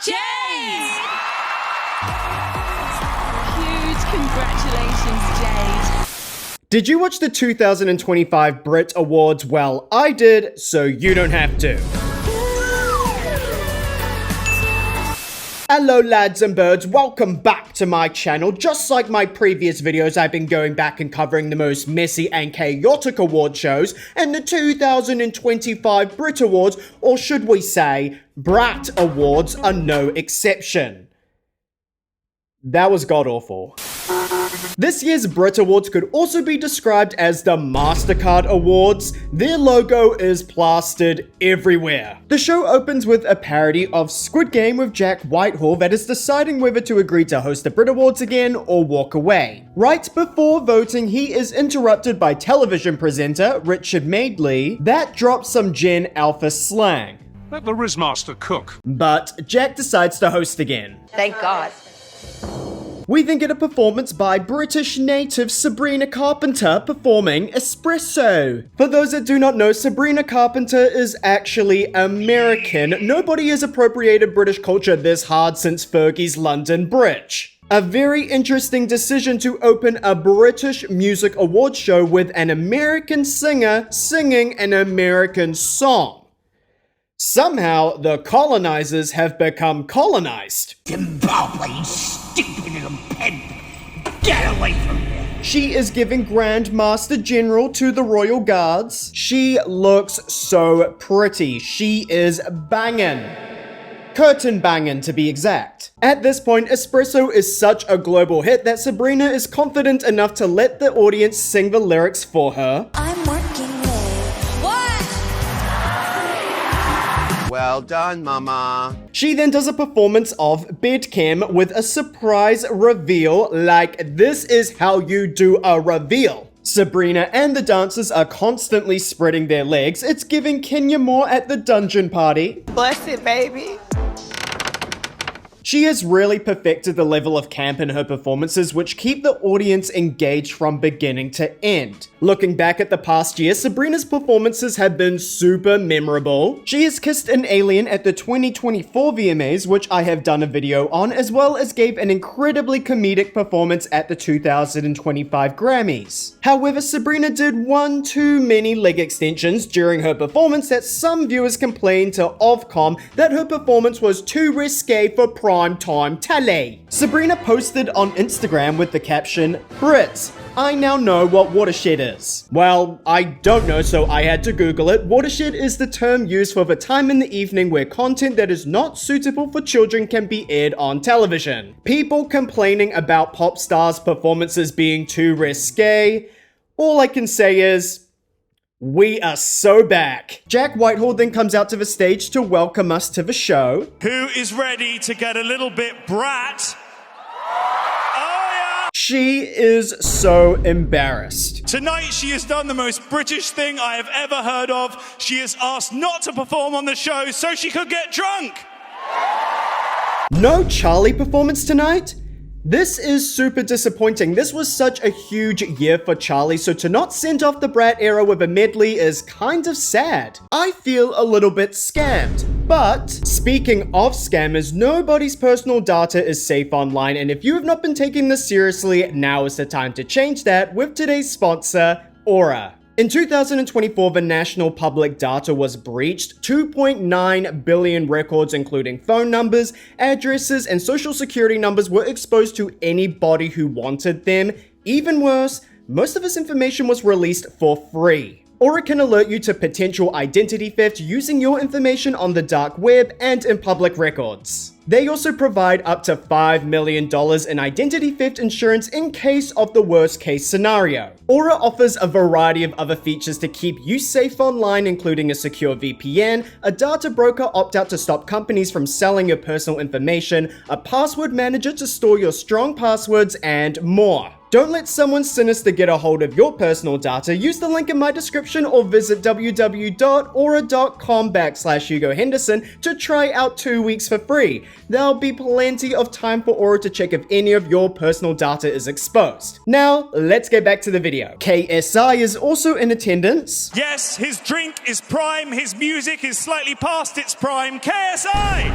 Jade! Huge congratulations, Jade. Did you watch the 2025 Brit Awards? Well, I did, so you don't have to. Hello lads and birds, welcome back to my channel. Just like my previous videos, I've been going back and covering the most messy and chaotic award shows, and the 2025 Brit Awards, or should we say, Brat Awards, are no exception. That was god-awful. This year's Brit Awards could also be described as the MasterCard Awards. Their logo is plastered everywhere. The show opens with a parody of Squid Game with Jack Whitehall that is deciding whether to agree to host the Brit Awards again or walk away. Right before voting, he is interrupted by television presenter Richard Madeley that drops some Gen Alpha slang. Let the Rizmaster cook. But Jack decides to host again. Thank God. We then get a performance by British native Sabrina Carpenter performing Espresso. For those that do not know, Sabrina Carpenter is actually American. Nobody has appropriated British culture this hard since Fergie's London Bridge. A very interesting decision to open a British music award show with an American singer singing an American song. Somehow, the colonizers have become colonized. Zimbabwe, stupid little pimp! Get away from here! She is giving Grandmaster General to the Royal Guards. She looks so pretty. She is bangin'. Curtain bangin' to be exact. At this point, Espresso is such a global hit that Sabrina is confident enough to let the audience sing the lyrics for her. I'm working late. What? Well done, mama. She then does a performance of Bedcam with a surprise reveal, like this is how you do a reveal. Sabrina and the dancers are constantly spreading their legs. It's giving Kenya Moore at the dungeon party. Bless it, baby. She has really perfected the level of camp in her performances, which keep the audience engaged from beginning to end. Looking back at the past year, Sabrina's performances have been super memorable. She has kissed an alien at the 2024 VMAs, which I have done a video on, as well as gave an incredibly comedic performance at the 2025 Grammys. However, Sabrina did one too many leg extensions during her performance that some viewers complained to Ofcom that her performance was too risque for prime time telly. Sabrina posted on Instagram with the caption, Brits, I now know what watershed is. Well, I don't know, so I had to Google it. Watershed is the term used for the time in the evening where content that is not suitable for children can be aired on television. People complaining about pop stars' performances being too risque. All I can say is, we are so back. Jack Whitehall then comes out to the stage to welcome us to the show. Who is ready to get a little bit brat? She is so embarrassed. Tonight she has done the most British thing I have ever heard of. She has asked not to perform on the show so she could get drunk. No Charlie performance tonight? This is super disappointing. This was such a huge year for Charlie, so to not send off the Brat era with a medley is kind of sad. I feel a little bit scammed. But speaking of scammers, nobody's personal data is safe online, and if you have not been taking this seriously, now is the time to change that with today's sponsor, Aura. In 2024, the national public data was breached. 2.9 billion records, including phone numbers, addresses, and social security numbers, were exposed to anybody who wanted them. Even worse, most of this information was released for free. Or it can alert you to potential identity theft using your information on the dark web and in public records. They also provide up to $5 million in identity theft insurance in case of the worst case scenario. Aura offers a variety of other features to keep you safe online, including a secure VPN, a data broker opt-out to stop companies from selling your personal information, a password manager to store your strong passwords, and more. Don't let someone sinister get a hold of your personal data. Use the link in my description or visit www.aura.com/Hugo Henderson to try out 2 weeks for free. There'll be plenty of time for Aura to check if any of your personal data is exposed. Now, let's get back to the video. KSI is also in attendance. Yes, his drink is prime, his music is slightly past its prime. KSI!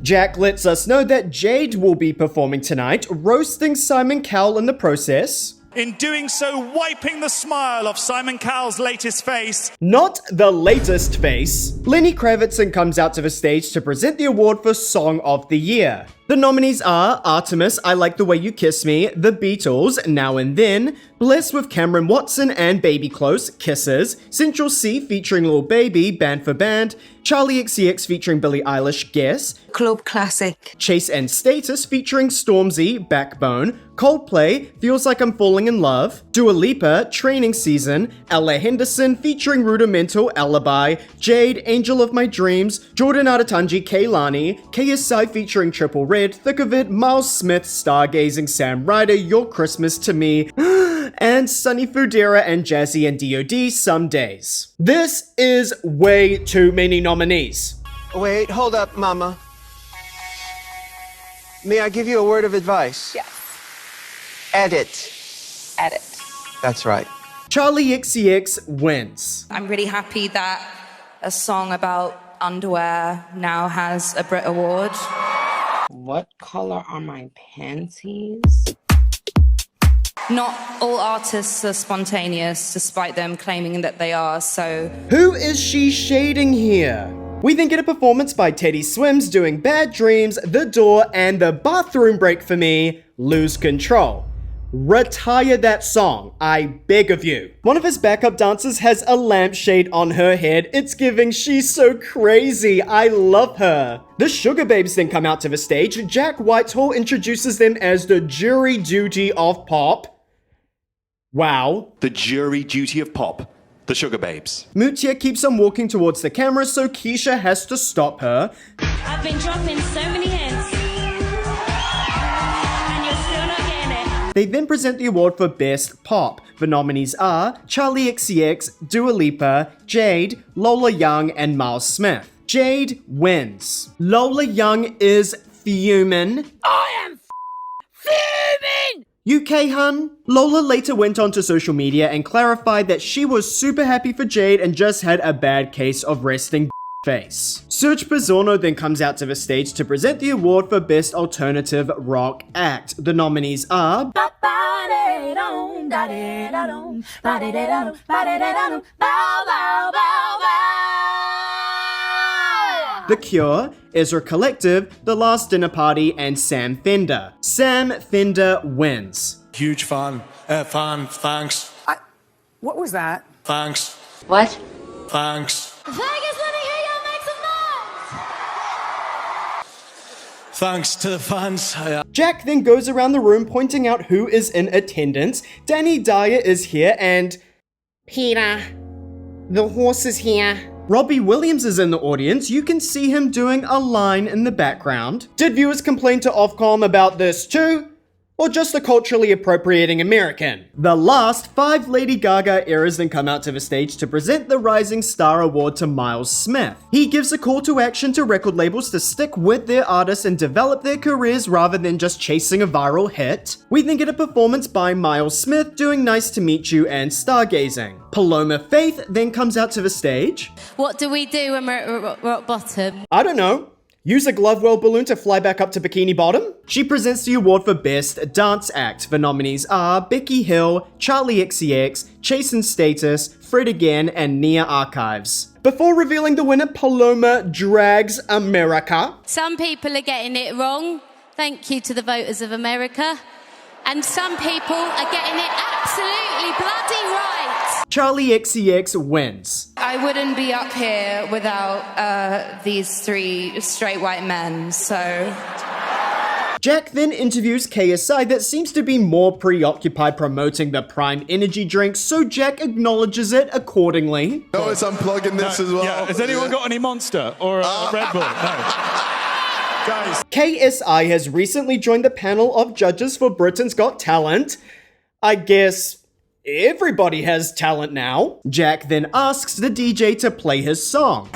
Jack lets us know that Jade will be performing tonight, roasting Simon Cowell in the process. In doing so, wiping the smile off Simon Cowell's latest face. Not the latest face. Lenny Kravitz comes out to the stage to present the award for Song of the Year. The nominees are Artemis, I Like the Way You Kiss Me, The Beatles, Now and Then, Bliss with Cameron Watson and Baby Close, Kisses, Central C featuring Lil Baby, Band for Band, Charlie XCX featuring Billie Eilish, Guess, Club Classic, Chase and Status featuring Stormzy, Backbone, Coldplay, Feels Like I'm Falling in Love, Dua Lipa, Training Season, Ella Henderson featuring Rudimental, Alibi, Jade, Angel of My Dreams, Jordan Adetunji, Kehlani, KSI featuring Triple Red, Thick of It, Miles Smith, Stargazing, Sam Ryder, Your Christmas to Me, and Sunny Fudera and Jazzy and DOD Some Days. This is way too many nominees. Wait, hold up, Mama. May I give you a word of advice? Yes. Edit. Edit. That's right. Charlie XCX wins. I'm really happy that a song about underwear now has a Brit Award. What color are my panties? Not all artists are spontaneous, despite them claiming that they are, so... Who is she shading here? We then get a performance by Teddy Swims doing Bad Dreams, The Door, and the bathroom break for me, Lose Control. Retire that song, I beg of you. One of his backup dancers has a lampshade on her head. It's giving She's So Crazy. I love her. The Sugar Babes then come out to the stage. Jack Whitehall introduces them as the jury duty of pop. Wow. The jury duty of pop. The Sugar Babes. Mutia keeps on walking towards the camera, so Keisha has to stop her. I've been dropping so many hints, and you're still not getting it. They then present the award for Best Pop. The nominees are Charlie XCX, Dua Lipa, Jade, Lola Young, and Miles Smith. Jade wins. Lola Young is fuming. I am fuming! UK hun? Lola later went onto social media and clarified that she was super happy for Jade and just had a bad case of resting face. Serge Pizzorno then comes out to the stage to present the award for Best Alternative Rock Act. The nominees are The Cure, Ezra Collective, The Last Dinner Party, and Sam Fender. Sam Fender wins. Huge fan. Thanks. What was that? Thanks. What? Thanks. Vegas, let me hear you make some noise! Thanks to the fans. Jack then goes around the room pointing out who is in attendance. Danny Dyer is here and... Peter, the horse is here. Robbie Williams is in the audience. You can see him doing a line in the background. Did viewers complain to Ofcom about this too? Or just a culturally appropriating American? The last 5 Lady Gaga eras then come out to the stage to present the Rising Star Award to Miles Smith. He gives a call to action to record labels to stick with their artists and develop their careers rather than just chasing a viral hit. We then get a performance by Miles Smith doing Nice to Meet You and Stargazing. Paloma Faith then comes out to the stage. What do we do when we're at rock bottom? I don't know. Use a Glovewell balloon to fly back up to Bikini Bottom? She presents the award for Best Dance Act. The nominees are Becky Hill, Charlie XCX, Chase and Status, Fred Again, and Nia Archives. Before revealing the winner, Paloma drags America. Some people are getting it wrong. Thank you to the voters of America. And some people are getting it absolutely bloody right. Charlie XCX wins. I wouldn't be up here without these 3 straight white men, so... Jack then interviews KSI that seems to be more preoccupied promoting the Prime energy drink, so Jack acknowledges it accordingly. No, it's unplugging this as well. Yeah. Has anyone got any Monster or a Red Bull? No. Guys. KSI has recently joined the panel of judges for Britain's Got Talent. I guess everybody has talent now. Jack then asks the DJ to play his song.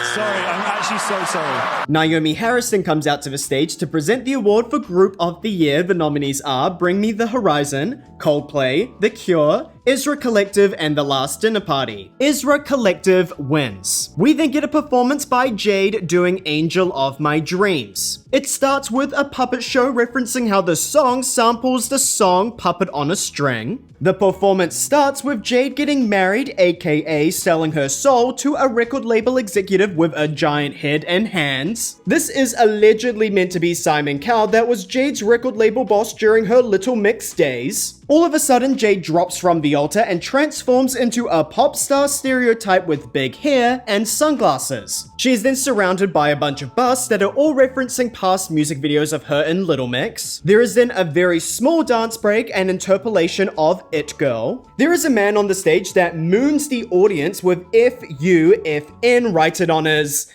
Sorry, I'm actually so sorry. Naomi Harris then comes out to the stage to present the award for Group of the Year. The nominees are Bring Me the Horizon, Coldplay, The Cure, Ezra Collective and The Last Dinner Party. Ezra Collective wins. We then get a performance by Jade doing Angel of My Dreams. It starts with a puppet show referencing how the song samples the song Puppet on a String. The performance starts with Jade getting married, aka selling her soul to a record label executive with a giant head and hands. This is allegedly meant to be Simon Cowell, that was Jade's record label boss during her Little Mix days. All of a sudden, Jade drops from the altar and transforms into a pop star stereotype with big hair and sunglasses. She is then surrounded by a bunch of busts that are all referencing past music videos of her in Little Mix. There is then a very small dance break and interpolation of It Girl. There is a man on the stage that moons the audience with F-U-F-N written on his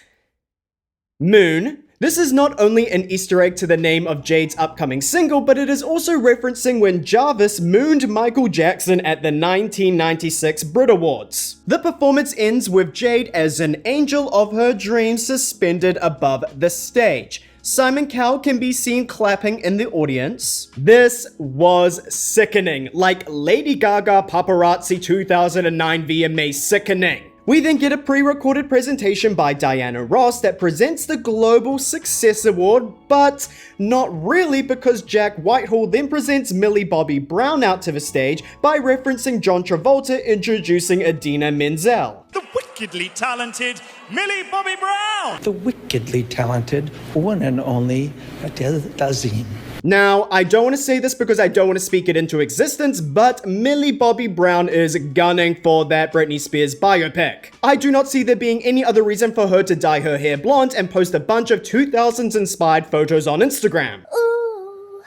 moon. This is not only an Easter egg to the name of Jade's upcoming single, but it is also referencing when Jarvis mooned Michael Jackson at the 1996 Brit Awards. The performance ends with Jade as an angel of her dreams suspended above the stage. Simon Cowell can be seen clapping in the audience. This was sickening, like Lady Gaga Paparazzi 2009 VMA sickening. We then get a pre-recorded presentation by Diana Ross that presents the Global Success Award, but not really, because Jack Whitehall then presents Millie Bobby Brown out to the stage by referencing John Travolta introducing Idina Menzel. The wickedly talented Millie Bobby Brown! The wickedly talented one and only Adele Dazeem. Now, I don't want to say this because I don't want to speak it into existence, but Millie Bobby Brown is gunning for that Britney Spears biopic. I do not see there being any other reason for her to dye her hair blonde and post a bunch of 2000s inspired photos on Instagram. Ooh,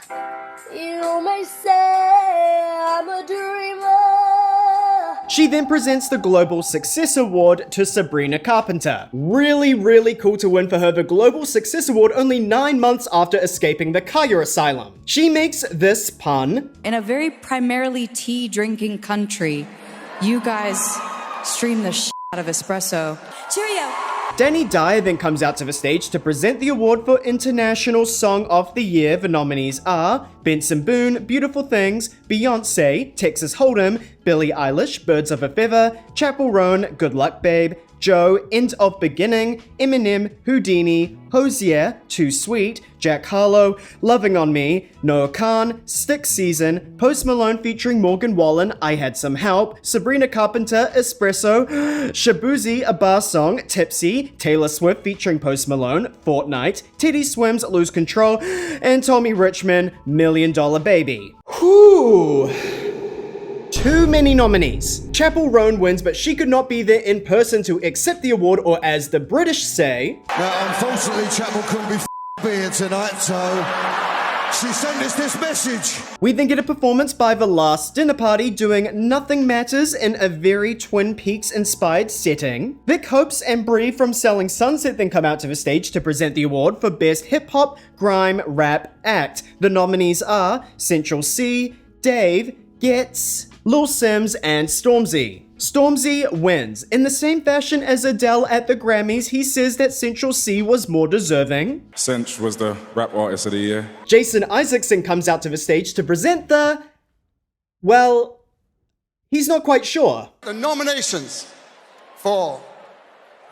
you may say I'm a dreamer. She then presents the Global Success Award to Sabrina Carpenter. Really, really cool to win for her the Global Success Award only 9 months after escaping the Kaya Asylum. She makes this pun. In a very primarily tea-drinking country, you guys stream the shit out of espresso. Cheerio. Danny Dyer then comes out to the stage to present the award for International Song of the Year. The nominees are Benson Boone, Beautiful Things, Beyonce, Texas Hold'em, Billie Eilish, Birds of a Feather, Chappell Roan, Good Luck Babe, Joe, End of Beginning, Eminem, Houdini, Hosier, Too Sweet, Jack Harlow, Loving on Me, Noah Khan, Stick Season, Post Malone featuring Morgan Wallen, I Had Some Help, Sabrina Carpenter, Espresso, Shabuzi, A Bar Song, Tipsy, Taylor Swift featuring Post Malone, Fortnite, Teddy Swims, Lose Control, and Tommy Richmond, $1 Million Baby. Whew. Too many nominees. Chappell Roan wins, but she could not be there in person to accept the award, or as the British say... Now, unfortunately, Chappell couldn't be here tonight, so she sent us this message. We then get a performance by The Last Dinner Party doing Nothing Matters in a very Twin Peaks inspired setting. Vic Hopes and Brie from Selling Sunset then come out to the stage to present the award for Best Hip Hop Grime Rap Act. The nominees are Central C, Dave, Getz, Lil Sims, and Stormzy. Stormzy wins. In the same fashion as Adele at the Grammys, he says that Central C was more deserving. Cinch was the rap artist of the year. Jason Isaacson comes out to the stage to present the... well, he's not quite sure. The nominations for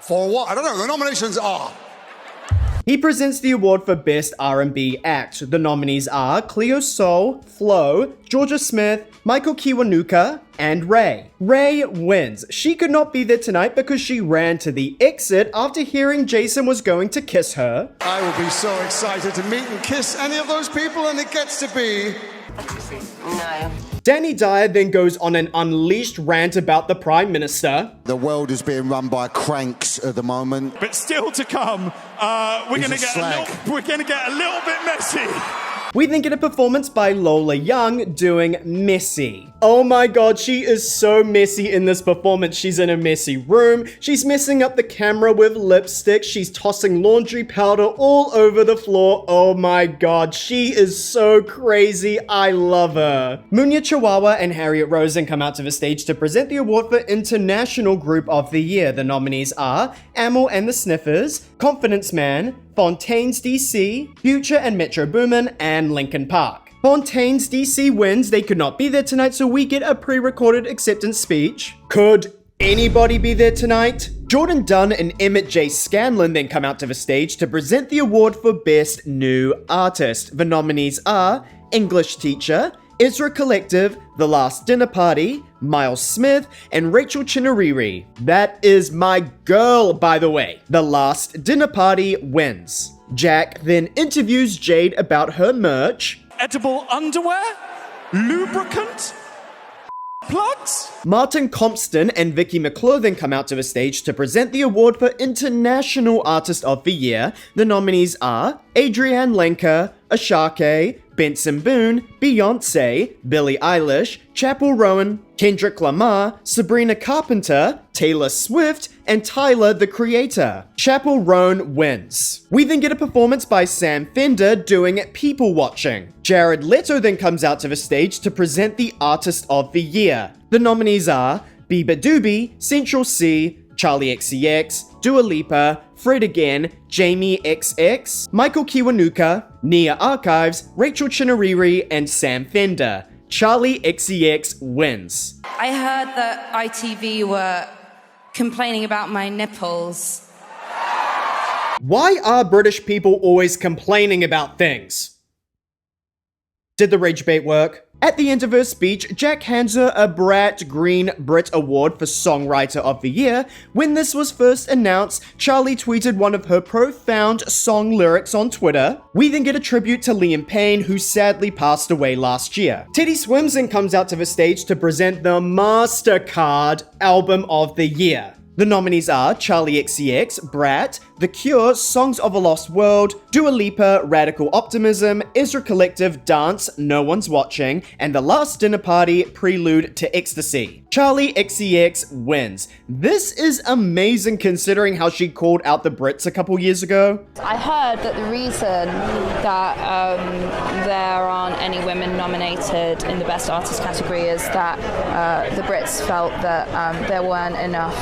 what? I don't know. The nominations are... He presents the award for Best R&B Act. The nominees are Cleo Sol, Flo, Georgia Smith, Michael Kiwanuka, and Ray. Ray wins. She could not be there tonight because she ran to the exit after hearing Jason was going to kiss her. I will be so excited to meet and kiss any of those people, and it gets to be... No. Danny Dyer then goes on an unleashed rant about the Prime Minister. The world is being run by cranks at the moment. But still to come, we're going to get a little bit messy. We then get a performance by Lola Young doing Messy. Oh my god, she is so messy in this performance. She's in a messy room, she's messing up the camera with lipstick, she's tossing laundry powder all over the floor. Oh my god, she is so crazy. I love her. Munya Chihuahua and Harriet Rosen come out to the stage to present the award for International Group of the Year. The nominees are Amel and the Sniffers, Confidence Man, Fontaine's DC, Future and Metro Boomin, and Linkin Park. Fontaine's DC wins. They could not be there tonight, so we get a pre-recorded acceptance speech. Could anybody be there tonight? Jordan Dunn and Emmett J. Scanlon then come out to the stage to present the award for Best New Artist. The nominees are English Teacher, Ezra Collective, The Last Dinner Party, Miles Smith, and Rachel Chinariri. That is my girl, by the way. The Last Dinner Party wins. Jack then interviews Jade about her merch. Edible underwear? Lubricant? Plugs? Martin Compston and Vicky McClure then come out to the stage to present the award for International Artist of the Year. The nominees are Adrienne Lenker, Ashake, Benson Boone, Beyonce, Billie Eilish, Chapel Rowan, Kendrick Lamar, Sabrina Carpenter, Taylor Swift, and Tyler, the Creator. Chapel Rowan wins. We then get a performance by Sam Fender doing People Watching. Jared Leto then comes out to the stage to present the Artist of the Year. The nominees are Bieber Doobie, Central C, Charlie XCX, Dua Lipa, Fred Again, Jamie XX, Michael Kiwanuka, Nia Archives, Rachel Chinariri, and Sam Fender. Charlie XCX wins. I heard that ITV were complaining about my nipples. Why are British people always complaining about things? Did the rage bait work? At the end of her speech, Jack hands her a Brat Green Brit Award for Songwriter of the Year. When this was first announced, Charlie tweeted one of her profound song lyrics on Twitter. We then get a tribute to Liam Payne, who sadly passed away last year. Teddy Swims then comes out to the stage to present the MasterCard Album of the Year. The nominees are Charlie XCX, Brat, The Cure, Songs of a Lost World, Dua Lipa, Radical Optimism, Ezra Collective, Dance, No One's Watching, and The Last Dinner Party, Prelude to Ecstasy. Charlie XCX wins. This is amazing considering how she called out the Brits a couple years ago. I heard that the reason that there aren't any women nominated in the Best Artist category is that the Brits felt that there weren't enough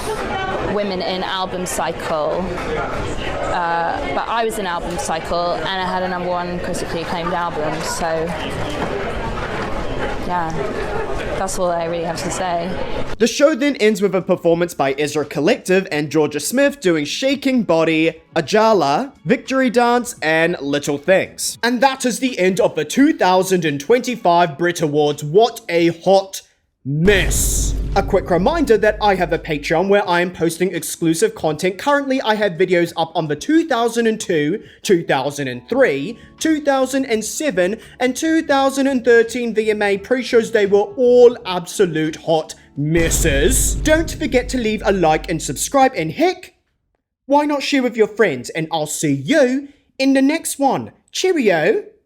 women in album cycle, but I was in album cycle and I had a #1 critically acclaimed album, so yeah, that's all I really have to say. The show then ends with a performance by Ezra Collective and Georgia Smith doing Shaking Body, Ajala, Victory Dance, and Little Things. And that is the end of the 2025 Brit Awards. What a hot mess. A quick reminder that I have a Patreon where I am posting exclusive content. Currently, I have videos up on the 2002, 2003, 2007, and 2013 VMA pre-shows. They were all absolute hot messes. Don't forget to leave a like and subscribe, and heck, why not share with your friends? And I'll see you in the next one. Cheerio!